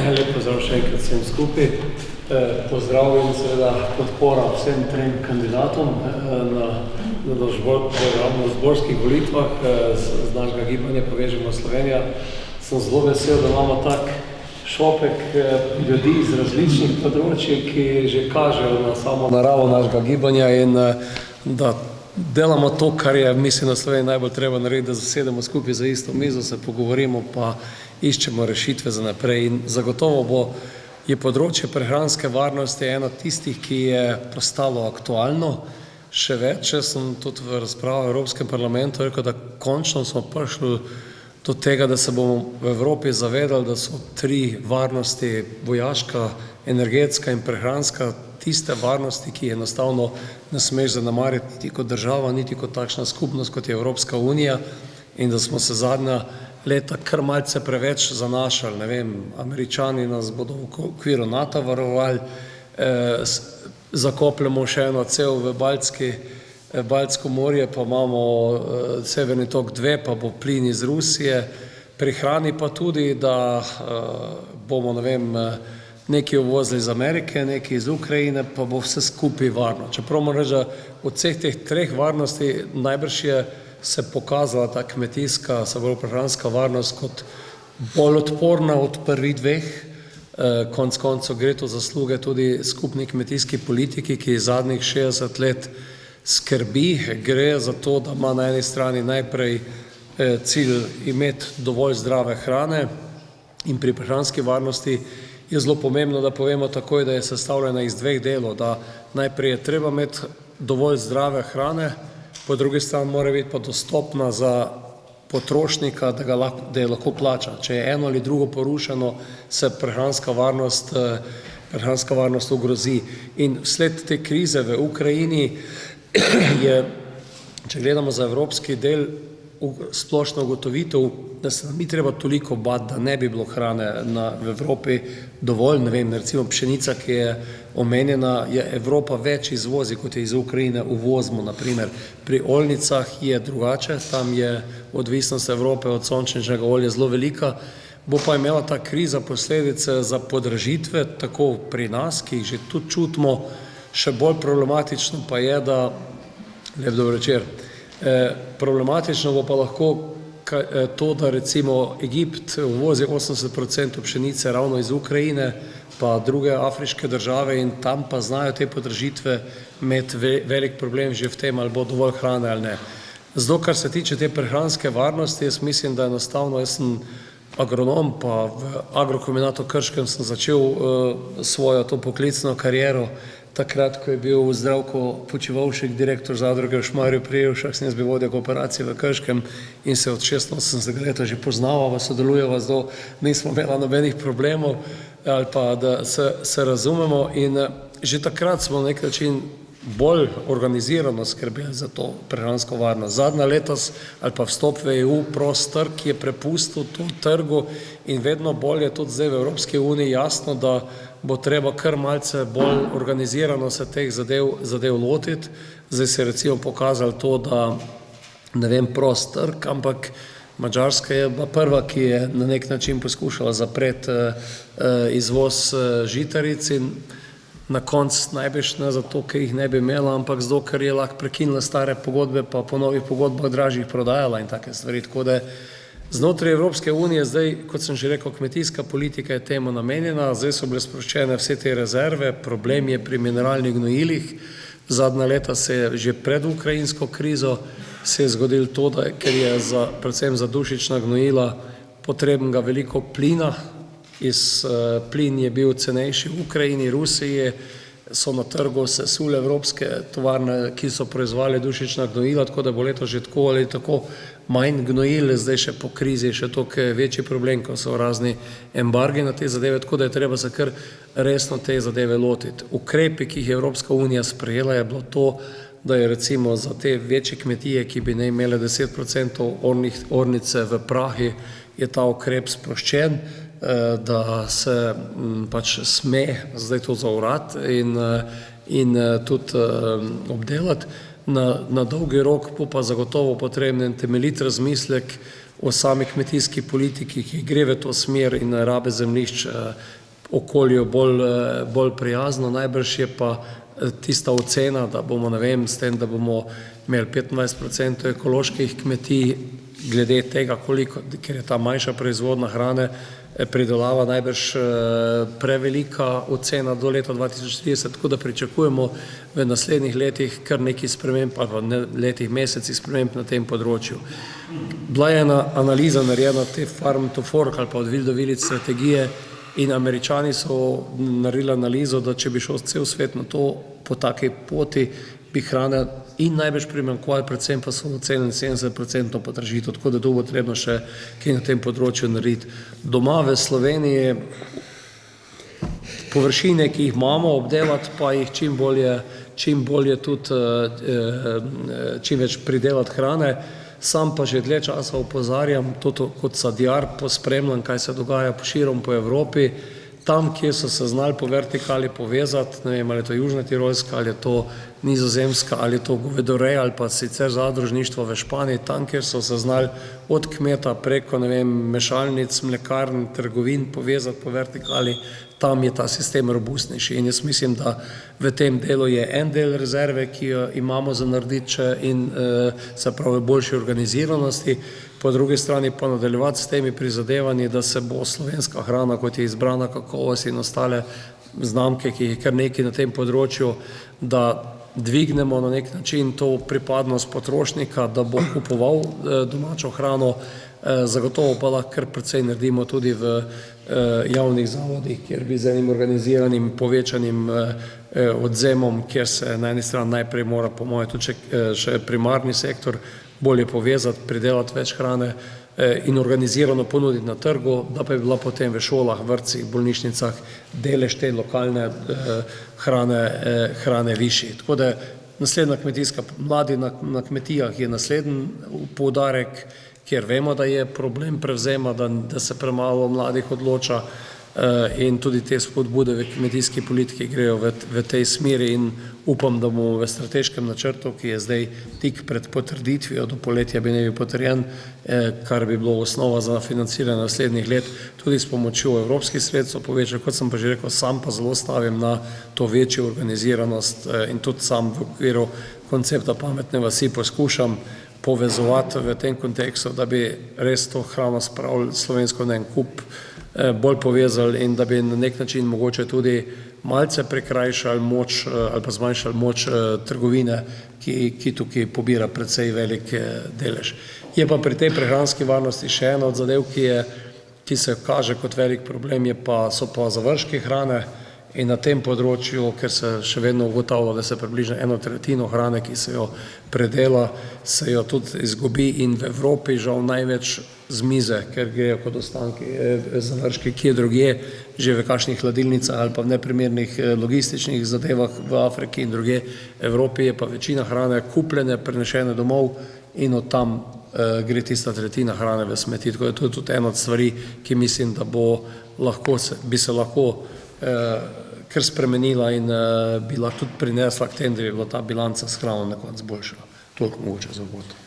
Lep pozdrav še enkrat vsem skupaj. Pozdrav in seveda podpora vsem trem kandidatom na državno-zborskih volitvah z našega gibanja Povežimo Slovenija. Sem zelo vesel, da imamo tak šopek ljudi iz različnih področij, ki že kažejo na samo naravo našega gibanja in da delamo to, kar je, mislim, na Sloveniji najbolj treba narediti, da zasedemo skupaj za isto mizo, se pogovorimo pa iščemo rešitve za naprej. In zagotovo je področje prehranske varnosti eno tistih, ki je postalo aktualno. Še več, sem tudi v razpravi v Evropskem parlamentu rekel, da končno smo prišli do tega, da se bomo v Evropi zavedali, da so tri varnosti, vojaška, energetska in prehranska, tiste varnosti, ki enostavno ne smeš zanemariti niti kot država, niti kot takšna skupnost, kot je Evropska unija, in da smo se zadnja leta kar malce preveč zanašali. Ne vem, Američani nas bodo v okviru NATO varovali, zakopljamo še eno cev v Baltsko morje, pa imamo Severni tok 2, pa bo plin iz Rusije, pri hrani pa tudi, da bomo, ne vem, nekaj uvozili iz Amerike, nekaj iz Ukrajine, pa bo vse skupaj varno. Čeprav moram reči, da od vseh teh treh varnosti najbrž je se pokazala ta kmetijska, se pravi prehranska varnost kot bolj odporna od prvih dveh. Konec koncev gre to zasluge tudi skupni kmetijski politiki, ki zadnjih 60 let skrbi. Gre za to, da ima na eni strani najprej cilj imeti dovolj zdrave hrane in pri prehranski varnosti je zelo pomembno, da povemo takoj, da je sestavljena iz dveh delov, da najprej je treba imeti dovolj zdrave hrane, po drugi strani mora biti pa dostopna za potrošnika, da je lahko plača. Če je eno ali drugo porušeno, se prehranska varnost ogrozi. In vsled te krize v Ukrajini je, če gledamo za evropski del, splošno ugotovitev, da se nam ni treba toliko bati, da ne bi bilo hrane v Evropi dovolj. Ne vem, recimo pšenica, ki je omenjena, je Evropa več izvozi, kot je iz Ukrajine uvozimo, naprimer. Pri oljnicah je drugače, tam je odvisnost Evrope od sončničnega olja zelo velika, bo pa imela ta kriza posledice za podražitve, tako pri nas, ki jih že tudi čutimo. Še bolj problematično pa je, da, lep dober večer, problematično bo pa lahko to, da recimo Egipt uvozi 80% pšenice ravno iz Ukrajine, pa druge afriške države, in tam pa znajo te podražitve imeti velik problem že v tem, ali bo dovolj hrane ali ne. Zato, kar se tiče te prehranske varnosti, jaz mislim, da enostavno, jaz sem agronom, pa v Agrokombinatu Krškem sem začel svojo to poklicno kariero takrat, ko je bil Zdravko Počivalšek, direktor zadruge v Šmarju pri Jelšah, sem jaz bil vodja kooperacije v Krškem in se od 86 leta že poznava, sodelujeva, zato nismo imela nobenih problemov ali pa da se razumemo, in že takrat smo na nek način bolj organizirano skrbeli za to prehransko varnost. Zadnja letos ali pa vstop v EU, prost trg je prepustil to trgu in vedno bolj je tudi zdaj v Evropski uniji jasno, da bo treba kar malce bolj organizirano se teh zadev lotiti. Zdaj se je recimo pokazalo to, da, ne vem, prost trg, ampak Madžarska je bila prva, ki je na nek način poskušala zapreti izvoz žitaric in na koncu najbrž ne zato, ker jih ne bi imela, ampak zato, ker je lahko prekinila stare pogodbe, pa po novih pogodbah dražjih prodajala in take stvari. Tako da znotraj Evropske unije zdaj, kot sem že rekel, kmetijska politika je temu namenjena, zdaj so bile sproščene vse te rezerve, problem je pri mineralnih gnojilih. Zadnja leta se je že pred ukrajinsko krizo se je zgodilo to, da ker je predvsem za dušična gnojila potrebnega veliko plina, plin je bil cenejši v Ukrajini, Rusiji, so na trgu sesule evropske tovarne, ki so proizvali dušična gnojila, tako da bo leto že tako ali tako manj gnojil, zdaj še po krizi še toliko večji problem, ko so razni embargi na te zadeve, tako da je treba se kar resno te zadeve lotiti. Ukrepi, ki jih je Evropska unija sprejela, je bilo to, da je recimo za te večje kmetije, ki bi ne imele 10% ornice v prahi, je ta ukrep sproščen, da se pač sme zdaj to zaorati in tudi obdelati. Na dolgi rok bo pa zagotovo potreben temeljit razmislek o sami kmetijski politiki, ki gre v to smer in rabe zemljišč okolju bolj prijazno. Najbrž je pa tista ocena, da bomo, ne vem, s tem, da bomo imeli 25% ekoloških kmetij, glede tega, ker je ta manjša proizvodna hrane, pridelava najbrž prevelika ocena do leta 2030, tako da pričakujemo v naslednjih letih kar nekaj sprememb, ali pa letih, mesecih sprememb na tem področju. Bila je ena analiza narejena te farm to fork ali pa od vil do vilic strategije in Američani so naredili analizo, da če bi šel cel svet na to po taki poti, bi hrane in največ primanjkovalo, predvsem pa so ocenili 70% podražitev, tako da to bo potrebno še kaj na tem področju narediti. Doma v Sloveniji površine, ki jih imamo obdelati, pa jih čim bolje tudi čim več pridelati hrane. Sam pa že dlje časa opozarjam, tudi kot sadjar pospremljam, kaj se dogaja širom po Evropi. Tam, kjer so se znali po vertikali povezati, ne vem, ali je to Južna Tirolska, ali je to Nizozemska, ali je to govedoreja, ali pa sicer zadružništvo v Španiji, tam, kjer so se znali od kmeta preko, ne vem, mešalnic, mlekarn, trgovin povezati po vertikali, tam je ta sistem robustnejši. In jaz mislim, da v tem delu je en del rezerve, ki jo imamo za narediti in se pravi boljši organiziranosti, po drugi strani pa nadaljevati s temi prizadevanji, da se bo slovenska hrana, kot je izbrana kakovost in ostale znamke, ki jih kar nekaj na tem področju, da dvignemo na nek način to pripadnost potrošnika, da bo kupoval domačo hrano, zagotovo pa lahko kar precej naredimo tudi v javnih zavodih, kjer bi z enim organiziranim, povečanim odzemom, kjer se na eni strani najprej mora, po moje, tudi še primarni sektor bolje povezati, pridelati več hrane in organizirano ponuditi na trgu, da pa je bila potem v šolah, vrtcih, bolnišnicah delež te lokalne hrane višji. Tako da naslednja kmetijska, mladi na kmetijah je naslednji poudarek, kjer vemo, da je problem prevzema, da se premalo mladih odloča in tudi te spodbude v kmetijski politiki grejo v tej smeri in upam, da bomo v strateškem načrtu, ki je zdaj tik pred potrditvijo, do poletja bi ne bil potrjen, kar bi bilo osnova za financiranje naslednjih let, tudi s pomočjo evropskih sredstev povečal, kot sem pa že rekel, sam pa zelo stavim na to večjo organiziranost in tudi sam v okviru koncepta pametne vasi poskušam povezovati v tem kontekstu, da bi res to hrano spravili slovensko na en kup, bolj povezali in da bi na nek način mogoče tudi malce prekrajšali moč ali pa zmanjšali moč trgovine, ki tukaj pobira precej velik delež. Je pa pri tej prehranski varnosti še ena od zadev, ki se kaže kot velik problem, so pa završki hrane in na tem področju, ker se še vedno ugotavlja, da se približno 1/3 hrane, ki se jo predela, se jo tudi izgubi in v Evropi žal največ z mize, ker grejo kot ostanki završki, kje drugje, že v kakšnih hladilnicah ali pa v neprimernih logističnih zadevah v Afriki in drugje. V Evropi je pa večina hrane kupljene, prenešene domov in od tam gre tista tretjina hrane v smeti. Tako da to je tudi ena od stvari, ki mislim, da bi se lahko kar spremenila in bi lahko tudi prinesla k tem, da bi bila ta bilanca s hrano na koncu boljša. Toliko mogoče za uvod.